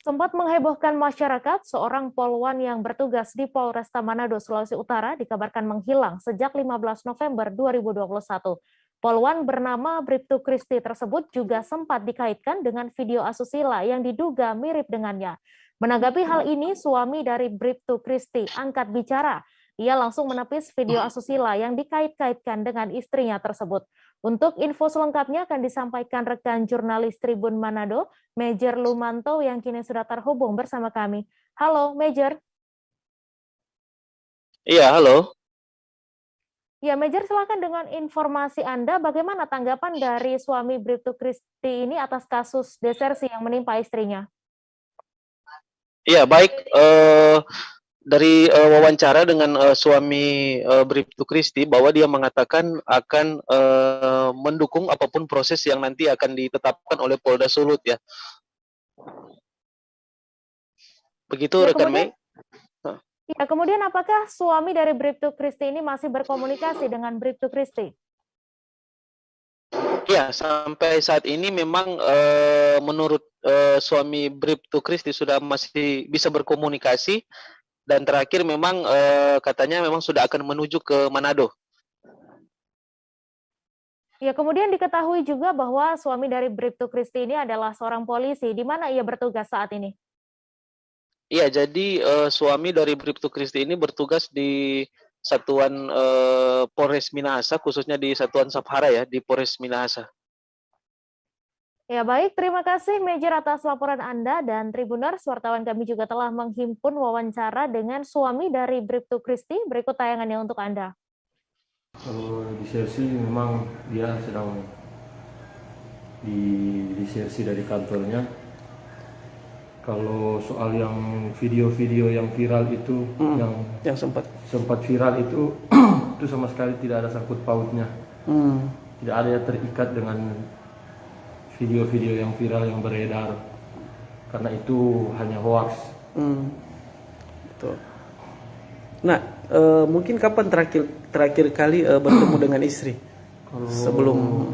Sempat menghebohkan masyarakat, seorang polwan yang bertugas di Polresta Manado, Sulawesi Utara dikabarkan menghilang sejak 15 November 2021. Polwan bernama Bribtu Kristi tersebut juga sempat dikaitkan dengan video asusila yang diduga mirip dengannya. Menanggapi hal ini, suami dari Bribtu Kristi angkat bicara. Ia langsung menepis video asusila yang dikait-kaitkan dengan istrinya tersebut. Untuk info selengkapnya akan disampaikan rekan jurnalis Tribun Manado, Major Lumanto yang kini sudah terhubung bersama kami. Halo, Major. Iya, halo. Ya, Major, silakan dengan informasi Anda. Bagaimana tanggapan dari suami Bribtu Kristi ini atas kasus desersi yang menimpa istrinya? Iya, baik. Dari wawancara dengan suami Bribtu Kristi, bahwa dia mengatakan akan mendukung apapun proses yang nanti akan ditetapkan oleh Polda Sulut, ya. Begitu, Ya, rekan Mei? kemudian apakah suami dari Bribtu Kristi ini masih berkomunikasi dengan Bribtu Kristi? Ya, sampai saat ini memang menurut suami Bribtu Kristi sudah masih bisa berkomunikasi, dan terakhir memang katanya memang sudah akan menuju ke Manado. Ya, kemudian diketahui juga bahwa suami dari Bribtu Kristi ini adalah seorang polisi. Di mana ia bertugas saat ini? Iya, jadi suami dari Bribtu Kristi ini bertugas di Satuan Polres Minahasa, khususnya di Satuan Sabhara, ya, di Polres Minahasa. Ya, baik, terima kasih Major atas laporan Anda, dan Tribuners, wartawan kami juga telah menghimpun wawancara dengan suami dari Bribtu Kristi. Berikut tayangannya untuk Anda. Kalau disersi memang dia sedang disersi dari kantornya. Kalau soal yang video-video yang viral itu, yang sempat viral itu itu sama sekali tidak ada sangkut pautnya. Tidak ada yang terikat dengan video-video yang viral yang beredar, karena itu hanya hoax. Betul. Nah, mungkin kapan terakhir kali bertemu dengan istri? Kalau sebelum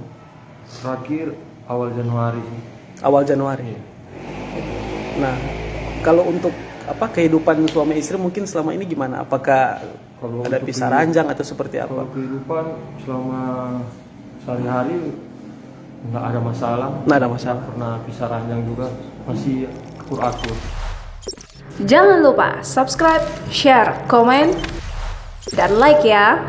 terakhir awal Januari. Awal Januari. Iya. Nah, kalau untuk kehidupan suami istri mungkin selama ini gimana? Apakah Kalau ada pisah ranjang atau seperti apa? Kalau kehidupan selama sehari-hari nggak ada masalah. Nggak ada masalah. Nggak pernah pisah ranjang juga, masih akur-akur. Jangan lupa subscribe, share, komen, dan like ya.